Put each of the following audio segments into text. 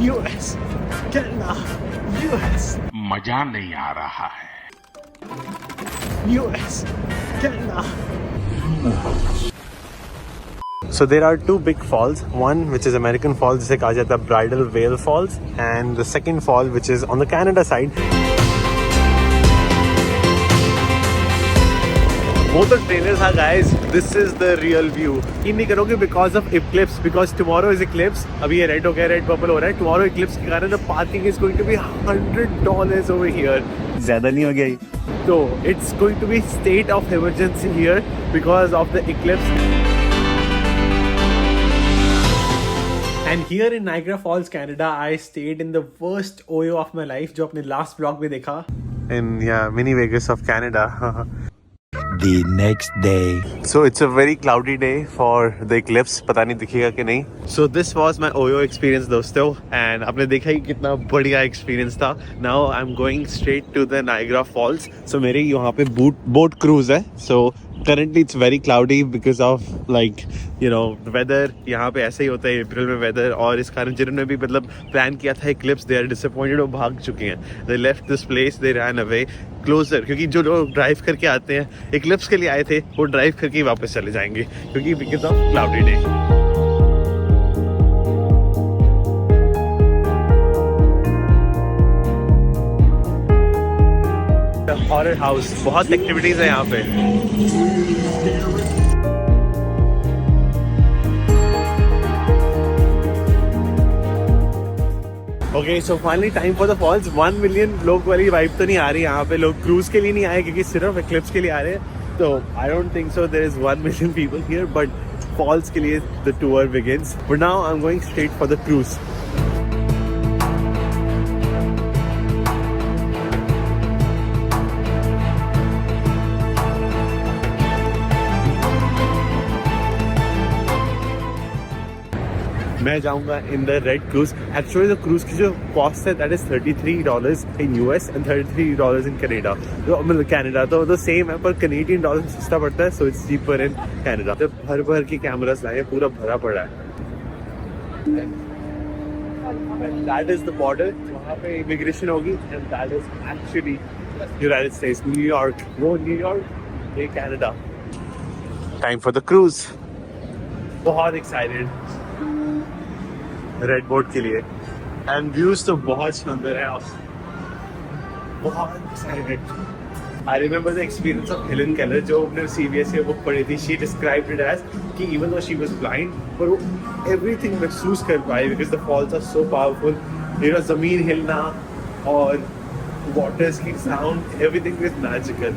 US, Canada, US. मजा नहीं आ रहा है। US, Canada. So there are two big falls. One which is American Falls, जिसे कहा जाता है Bridal Veil Falls, and the second fall which is on the Canada side. वो तो trailers था guys. This is the real view. यकीन नहीं करोगे because of eclipse, because tomorrow is eclipse. अभी ये red हो गया, red purple हो रहा है. Tomorrow eclipse के कारण the parking is going to be $100 over here. ज़्यादा नहीं हो गया ये? So it's going to be state of emergency here because of the eclipse. And here in Niagara Falls, Canada, I stayed in the worst OYO of my life, जो अपने last vlog में देखा. In mini Vegas of Canada. The next day. So it's a very cloudy day for the eclipse. पता नहीं दिखेगा कि नहीं. So this was my OYO experience दोस्तों, and आपने देखा ही कितना बढ़िया experience था. Now I'm going straight to the Niagara Falls. So मेरी यहाँ पे boat cruise है. So currently it's very cloudy because of like you know weather. यहाँ पे ऐसे ही होता है अप्रैल में weather, और इस कारण जिन्होंने भी मतलब प्लान किया था eclipse, they are disappointed, वो भाग चुके हैं. They left this place, they ran away closer, क्योंकि जो लोग ड्राइव करके आते हैं eclipse के लिए आए थे, वो ड्राइव करके ही वापस चले जाएंगे क्योंकि because of cloudy day. Horror house, बहुत एक्टिविटीज है यहाँ पे. Okay so finally time for the falls. 1 million लोग वाली वाइब तो नहीं आ रही यहाँ पे. लोग क्रूज के लिए नहीं आए क्योंकि सिर्फ एक्लिप्स के लिए आ रहे हैं. तो I don't think so there is 1 million people here, but falls के लिए the tour begins. But now I am going straight for the cruise. मैं जाऊंगा in the red cruise. Actually the cruise की जो कॉस्ट है that is $33 in US and $33 in Canada. तो मतलब Canada तो सेम है, पर कैनेडियन डॉलर सस्ता पड़ता है. So it's cheaper in Canada. तो भर के कैमरास लाए, पूरा भरा पड़ा है. दैट इज द बॉर्डर, वहाँ पे इमिग्रेशन होगी, and that is actually United States, New York. वो न्यूयॉर्क, ये Canada. Time for the cruise. बहुत एक्साइटेड रेड बोट के लिए, एंड व्यूज तो बहुत सुंदर है. बहुत excited. I remember the experience of Helen Keller, जो अपने CBS की बुक पढ़ी थी. शी डिस्क्राइब्ड इट एज कि even though she was blind, पर वो एवरीथिंग महसूस कर पाई because the falls are so powerful. You know, जमीन हिलना और वाटर्स की साउंड, एवरीथिंग इज मैजिकल.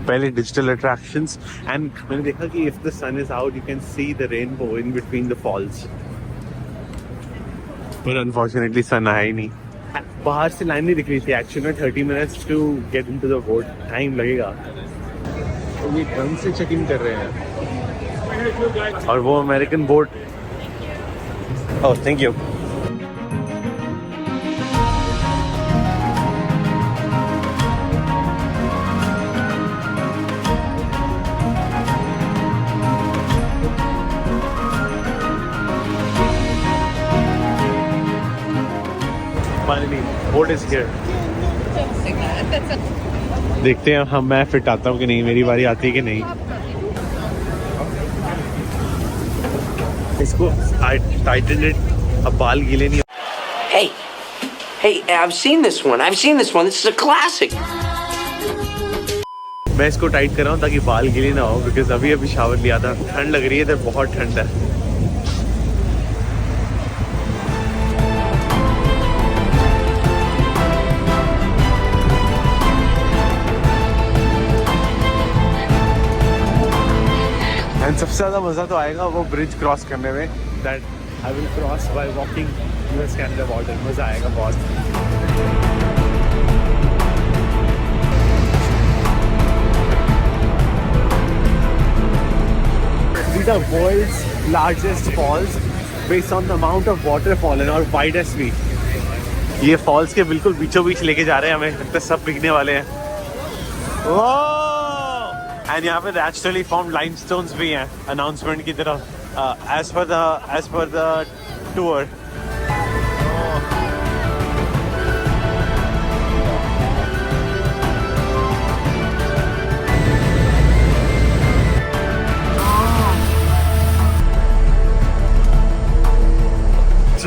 पहले डिजिटल अट्रैक्शंस, एंड मैंने देखा कि if the sun is out you can see the rainbow in between the falls. पर अनफॉर्चुनेटली सन आया ही नहीं. बाहर से लाइन नहीं दिख रही थी. एक्चुअली में 30 minutes to get into the boat. Time लगेगा. तो ये ढंग से चेक इन कर रहे हैं. और वो American boat. Oh thank you. Finally, boat is here. देखते हैं हम, मैं फिट आता हूँ कि नहीं, मेरी बारी आती है कि नहीं. इसको टाइटन इट. अब बाल गीले नहीं. Hey, I've seen this one. This is a classic. मैं इसको टाइट कर रहा हूँ ताकि बाल गीले ना हो, बिकॉज अभी शावर लिया था. ठंड लग रही है, इधर बहुत ठंड है. सबसे ज़्यादा मज़ा तो आएगा वो ब्रिज क्रॉस करने में. That I will cross by walking US Canada border. मज़ा आएगा बहुत. These are world's largest falls based on the amount of water fallen और widest भी. ये फॉल्स के बिल्कुल बीचों बीच लेके जा रहे हैं हमें. लगता है सब पिघने वाले हैं. एंड यहाँ पे नेचुरली फॉर्म लाइमस्टोन्स भी हैं अनाउंसमेंट की तरह, as per the tour.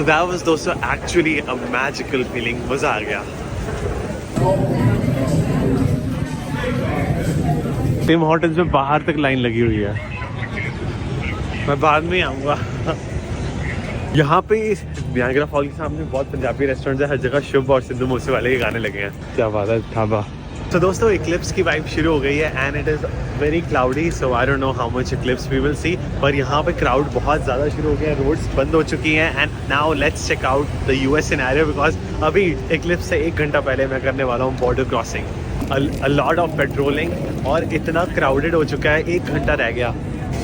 So that was दोस्तों actually a magical feeling. मजा आ गया. टिम हॉर्टन्स में बाहर तक लाइन लगी हुई है. मैं बाद में आऊँगा. यहाँ पे नायग्रा फॉल के सामने बहुत पंजाबी रेस्टोरेंट है. हर जगह शुभ और सिद्धू मूसेवाले के गाने लगे हैं. क्या बात है. ढाबा. तो दोस्तों इक्लिप्स की वाइब शुरू हो गई है and it is very cloudy. So I don't know how much eclipse we will see. पर यहाँ पे क्राउड बहुत ज़्यादा शुरू हो गया है. रोड्स बंद हो चुकी हैं and now let's check out the US scenario because अभी इक्लिप्स से 1 घंटा पहले मैं करने वाला हूँ border crossing. A lot of patrolling और इतना क्राउडेड हो चुका है. 1 घंटा रह गया.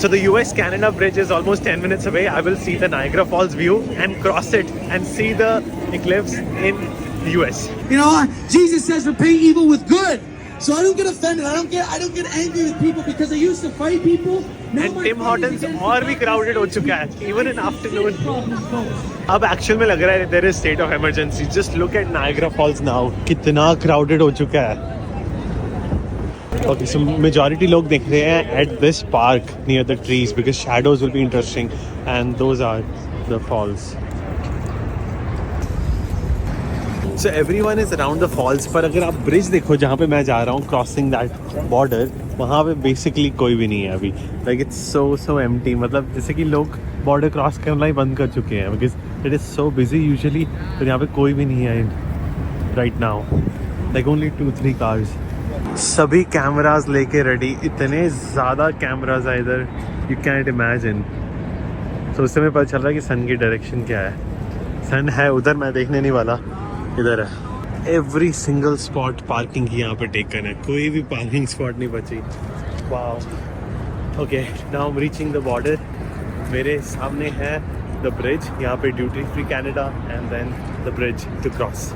So the US-Canada bridge is almost 10 minutes away. I will see the Niagara Falls view and cross it and see the eclipse in the US. You know, Jesus says repay evil with good. So I don't get offended. I don't get angry with people because I used to fight people. Now And Tim Hortons और भी crowded हो चुका है. Even in afternoon. अब actual में लग रहा है there is state of emergency. Just look at Niagara Falls now. कितना crowded हो चुका है. Okay, so majority लोग देख रहे हैं at this park near the trees because shadows will be interesting and those are the falls. So everyone is around the falls. पर अगर आप bridge देखो जहाँ पे मैं जा रहा हूँ crossing that border, वहाँ पे basically कोई भी नहीं है अभी. Like it's so empty. मतलब जैसे कि लोग border cross करना ही बंद कर चुके हैं because it is so busy usually. पर यहाँ पे कोई भी नहीं है right now. Like only 2-3 cars. सभी कैमरास लेके रेडी. इतने ज़्यादा कैमरास है इधर. You can't imagine. तो उससे में पता चल रहा है कि सन की डायरेक्शन क्या है. सन है उधर. मैं देखने नहीं वाला. इधर है. एवरी सिंगल स्पॉट पार्किंग की यहाँ पे टेकन है. कोई भी पार्किंग स्पॉट नहीं बची. Wow. Okay now I am reaching the border. मेरे सामने है द ब्रिज. यहाँ पे duty free Canada and then the bridge to cross.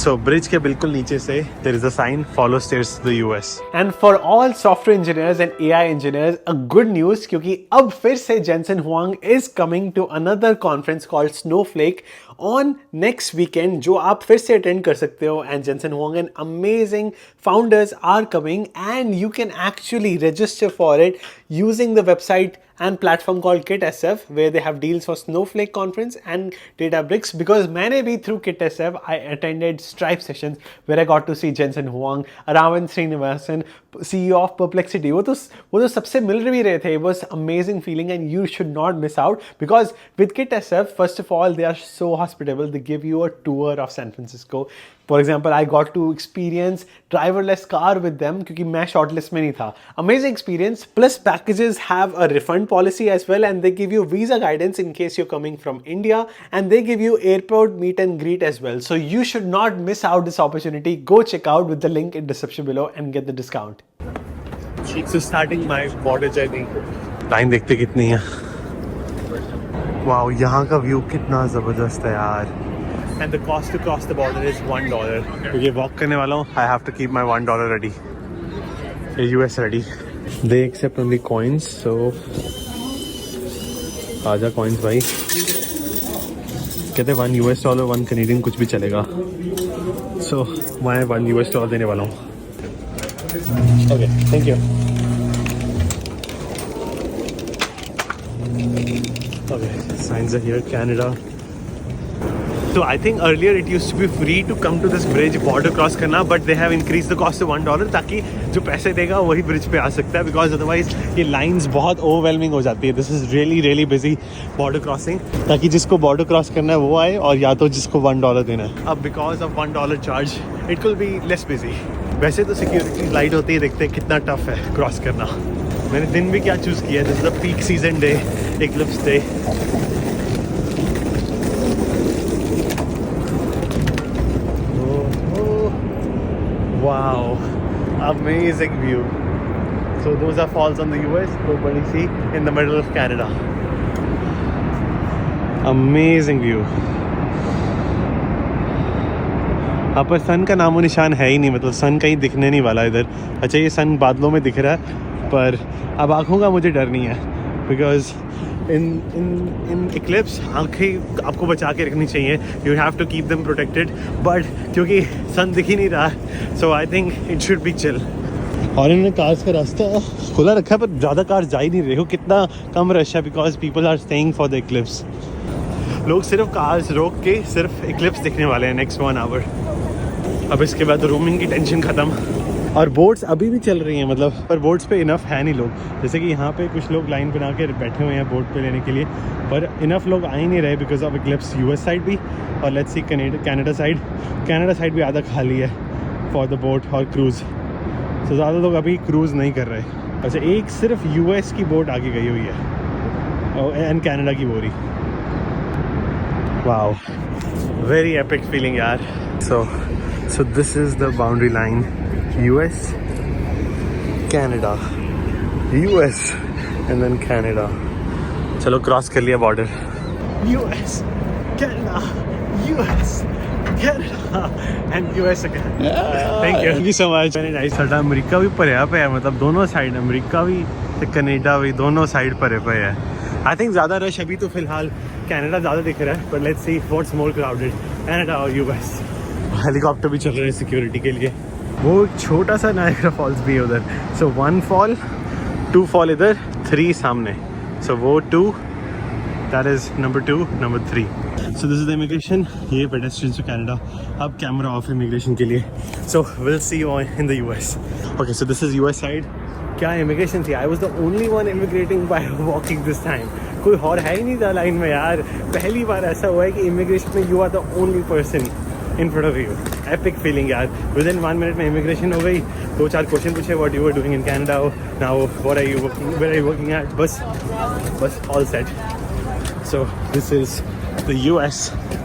So bridge के बिल्कुल नीचे से there is a sign follow stairs to the US. And for all software engineers and AI engineers, a good news क्योंकि अब फिर से Jensen Huang is coming to another conference called Snowflake on next weekend जो आप फिर से attend कर सकते हो. And Jensen Huang and amazing founders are coming and you can actually register for it using the website and platform called KitSF where they have deals for Snowflake conference and Databricks. Because मैंने भी through KitSF I attended Stripe sessions where I got to see Jensen Huang, Aravind Srinivasan, CEO of Perplexity. वो तो सबसे मिल भी रहे थे. It was amazing feeling and you should not miss out because with KitSF first of all they are so hospitable. They give you a tour of San Francisco. For example, I got to experience driverless car with them क्योंकि मैं shortlist में नहीं था. Amazing experience. Plus packages have a refund policy as well and they give you visa guidance in case you're coming from India and they give you airport meet and greet as well. So you should not miss out this opportunity. Go check out with the link in description below and get the discount. So starting my border journey. Line देखते कितनी है. Wow, यहाँ का view कितना ज़बरदस्त है यार. And the cost to cross the border is $1. क्योंकि walk करने वाला हूँ, I have to keep my $1 ready. US ready. They accept only coins, so आजा coins भाई. कहते $1, $1 Canadian कुछ भी चलेगा. So मैं $1 देने वाला हूँ. Okay, thank you. Okay, signs are here, Canada. So I think earlier it used to be free to come to this bridge, border cross करना, but they have increased the cost to $1 ताकि जो पैसे देगा वही bridge पे आ सकता है because otherwise ये lines बहुत overwhelming हो जाती है. This is really busy border crossing ताकि जिसको border cross करना है वो आए और या तो जिसको $1 देना है. अब because of $1 charge it will be less busy. वैसे तो security light होती है. देखते हैं कितना tough है cross करना. मैंने दिन भी क्या choose किया. This is the peak season day, eclipse day. Wow, amazing view. So those are falls on the US, Body Sea in the middle of Canada. Amazing view. यहाँ पर सन का नामो निशान है ही नहीं. मतलब सन कहीं दिखने नहीं वाला इधर. अच्छा ये सन बादलों में दिख रहा है पर अब आँखों का मुझे डर नहीं है बिकॉज इन इक्लिप्स आँखें आपको बचा के रखनी चाहिए. You have to keep them protected but क्योंकि सन दिख ही नहीं रहा so I think it should be chill. और इन्होंने कार्स का रास्ता खुला रखा है पर ज़्यादा कार्स जा ही नहीं रहे हो. कितना कम रश है because people are staying for the eclipse. लोग सिर्फ कार्स रोक के सिर्फ इक्लिप्स देखने वाले हैं नेक्स्ट 1 आवर। अब इसके बाद रूमिंग की टेंशन ख़त्म। और बोट्स अभी भी चल रही हैं मतलब, पर बोट्स पे इनफ है नहीं लोग। जैसे कि यहाँ पे कुछ लोग लाइन बना के बैठे हुए हैं बोट पे लेने के लिए, पर इनफ लोग आ ही नहीं रहे because of Eclipse. US side भी और लेट्स सी कनाडा साइड भी आधा खाली है फॉर द बोट और क्रूज़। तो ज़्यादा लोग अभी क्रूज़ नहीं कर रहे। अच्छा, एक सिर्फ यूएस की बोट आगे गई हुई है एंड कनाडा की बोरी। वाओ, वेरी एपिक फीलिंग यार। So this is the boundary line, US, Canada, US and then Canada. चलो क्रॉस कर लिया border. US, Canada, US, Canada and US again. Thank you so much. मैंने nice साडा America भी भरिया पे है, मतलब दोनों साइड, अमेरिका भी ते कनेडा भी, दोनों साइड भरे पे है। आई थिंक ज़्यादा रश अभी तो फिलहाल कनाडा ज़्यादा दिख रहा है, but let's see what's more crowded, Canada और US। हेलीकॉप्टर भी चल रहे हैं सिक्योरिटी के लिए। वो छोटा सा नायग्रा फॉल्स भी है उधर। सो 1 फॉल 2 फॉल इधर, 3 सामने। सो वो 2, that is number 2, number 3। So this is the immigration. ये पेडेस्ट्रियंस टू कनाडा। अब कैमरा ऑफ इमिग्रेशन के लिए। So will see you in the US। Okay, so this is US side. क्या इमिग्रेशन थी। I was the only one immigrating by walking this time. कोई और है ही नहीं था लाइन में यार। पहली बार ऐसा हुआ है कि इमिग्रेशन में you are the only person in front of you. Epic feeling यार। Within 1 minute में immigration हो गई। 2-4 क्वेश्चन पूछे, what you were doing in Canada, now what are you working, where are you working at, बस all set. So this is the US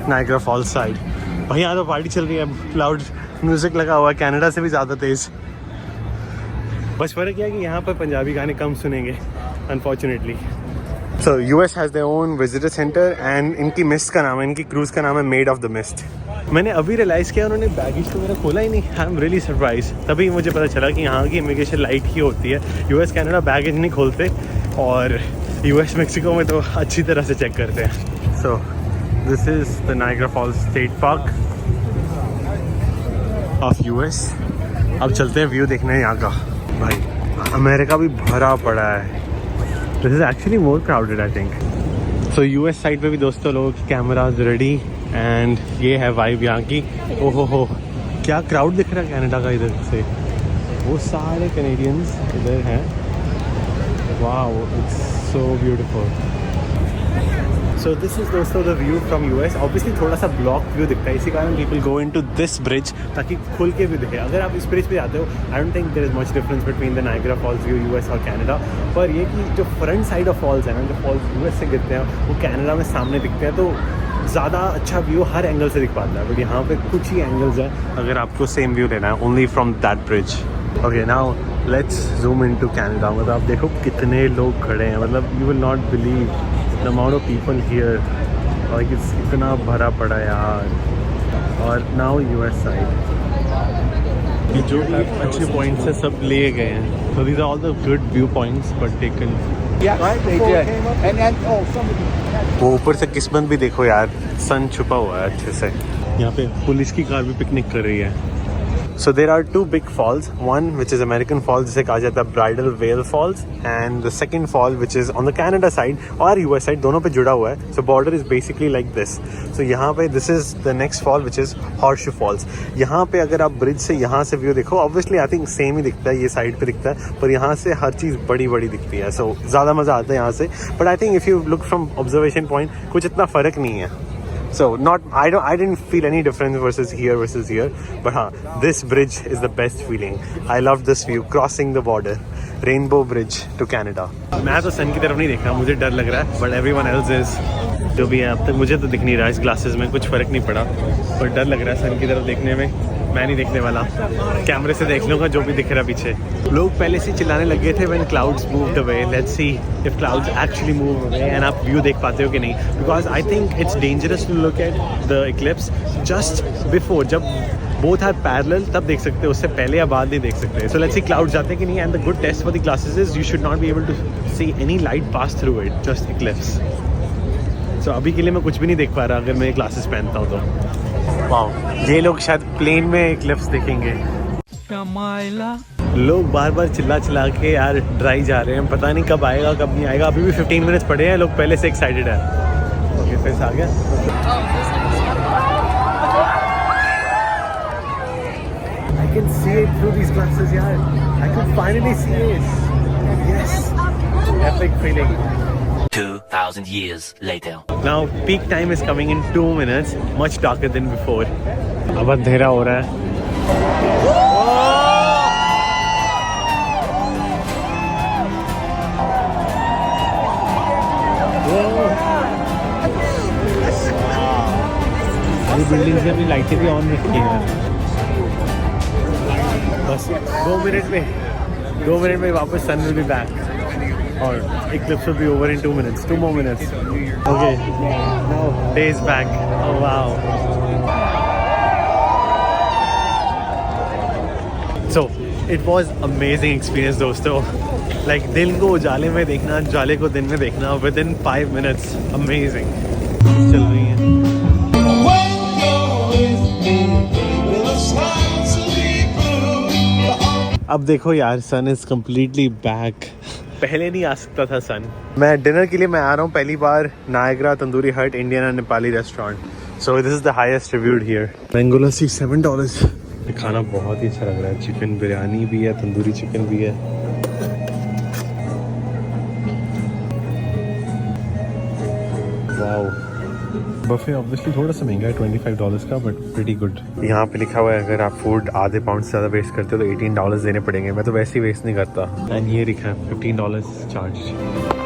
Niagara Falls side। भाई यहाँ तो party चल रही है, लाउड म्यूजिक लगा हुआ है, कनाडा से भी ज़्यादा तेज। बस फर्क है कि यहाँ पर पंजाबी गाने कम सुनेंगे unfortunately. So US has their own visitor center and इनकी मिस्ट का नाम है, इनकी क्रूज़ का नाम है मेड ऑफ द मिस्ट। मैंने अभी रियलाइज़ किया उन्होंने बैगेज तो मेरा खोला ही नहीं। I am really surprise. तभी मुझे पता चला कि यहाँ की इमिग्रेशन लाइट ही होती है। US कनाडा बैगेज नहीं खोलते और US मेक्सिको में तो अच्छी तरह से चेक करते हैं। So this is the Niagara false state park of US। अब चलते हैं व्यू देखने यहाँ का। भाई अमेरिका भी भरा पड़ा है। This is actually more crowded I think. So US side पे भी दोस्तों लोग कैमराज रेडी एंड ये है वाइब यहाँ की। ओहो हो, क्या क्राउड दिख रहा है कनाडा का इधर से। वो सारे कैनेडियंस इधर हैं। Wow, it's so beautiful. So this is दोस्तों the view from US। Obviously थोड़ा सा ब्लॉक व्यू दिखता है, इसी कारण people go into this bridge ताकि खुल के भी दिखे। अगर आप इस ब्रिज पे जाते हो, I don't think there is much difference between the Niagara falls view US और कनाडा। पर ये कि जो फ्रंट साइड ऑफ फॉल्स है ना, जो फॉल्स US से गिरते हैं वो कनाडा में सामने दिखते हैं, तो ज़्यादा अच्छा व्यू हर एंगल से दिख पाता है। बट यहाँ पे कुछ ही एंगल्स हैं अगर आपको सेम व्यू लेना है, only from that bridge. Okay, now let's zoom into Canada. मतलब आप देखो कितने लोग खड़े हैं, मतलब you will not believe the amount of people here. और इतना भरा पड़ा यार। और नाउ US साइड जो अच्छे पॉइंट्स है सब लिए गए हैं। So these are all the good view points but taken. वो ऊपर से किस्मत भी देखो यार, सन छुपा हुआ है अच्छे से। यहाँ पे पुलिस की कार भी पिकनिक कर रही है। So there are 2 big falls, one which is American Falls जिसे कहा जाता है Bridal Veil Falls, and the second fall which is on the Canada side और US side, दोनों पे जुड़ा हुआ है। So border is basically like this. So यहाँ पे this is the next fall which is Horseshoe Falls। यहाँ पे अगर आप ब्रिज से यहाँ से व्यू देखो, obviously I think same ही दिखता है, ये साइड पे दिखता है, पर यहाँ से हर चीज़ बड़ी बड़ी दिखती है। So ज़्यादा मज़ा आता है यहाँ से। But I think if you look from observation point, कुछ इतना फ़र्क नहीं है। So I didn't feel any difference versus here, but this bridge is the best feeling. I love this view, crossing the border, Rainbow Bridge to Canada. मैं तो सन की तरफ नहीं देख रहा, मुझे डर लग रहा है, but everyone else is। जो भी है अब तक मुझे तो दिख नहीं रहा, इस ग्लासेस में कुछ फ़र्क नहीं पड़ा, पर डर लग रहा है सन की तरफ देखने में। मैं नहीं देखने वाला, कैमरे से देख लूँगा जो भी दिख रहा पीछे। लोग पहले से चिल्लाने लगे थे when clouds moved away, let's see if clouds actually move away and आप व्यू देख पाते हो कि नहीं, because I think it's dangerous to look at the eclipse just before, जब बोथ आर पैरेलल तब देख सकते हो, उससे पहले या बाद नहीं देख सकते। सो लेट्स सी क्लाउड्स जाते हैं कि नहीं। And the good test for the glasses is you should not be able to see any light pass through it, just eclipse. So अभी के लिए मैं कुछ भी नहीं देख पा रहा अगर मैं ग्लासेस पहनता हूँ तो। वाओ, ये लोग शायद प्लेन में इक्लिप्स देखेंगे। लोग बार बार चिल्ला के यार ड्राई जा रहे हैं, पता नहीं कब आएगा कब नहीं आएगा। अभी भी 15 मिनट्स पड़े हैं, लोग पहले से एक्साइटेड है। ओके, वापस आ गया। I can see it through these glasses, yaar. I can finally see it. Yes, epic feeling. 2,000 years later. Now peak time is coming in 2 minutes, much darker than before. अब अंधेरा हो रहा है। Building से अपनी लाइटें भी ऑन रखी हैं। बस 2 मिनट में वापस सन विल बी बैक और eclipse will be over in 2 minutes. 2 more minutes. Okay, now day is back. Oh wow. So it was amazing experience दोस्तों. Like दिन को उजाले में देखना, उजाले को दिन में देखना within 5 minutes. Amazing. चल रही हैं। अब देखो यार, सन इज कम्प्लीटली बैक। पहले नहीं आ सकता था सन। मैं डिनर के लिए मैं आ रहा हूँ पहली बार Niagara Tandoori hut Indian and Nepali restaurant. So this is the highest reviewed here. Mango lassi $7। खाना बहुत ही अच्छा लग रहा है। चिकन बिरयानी भी है, तंदूरी चिकन भी है। वाओ। बफे ऑब्वियसली थोड़ा सा महंगा है, $25 का, बट प्रीटी गुड। यहाँ पे लिखा हुआ है अगर आप फूड आधे पाउंड से ज़्यादा वेस्ट करते हो तो $18 देने पड़ेंगे। मैं तो वैसे ही वेस्ट नहीं करता। एंड ये लिखा है $15 चार्ज।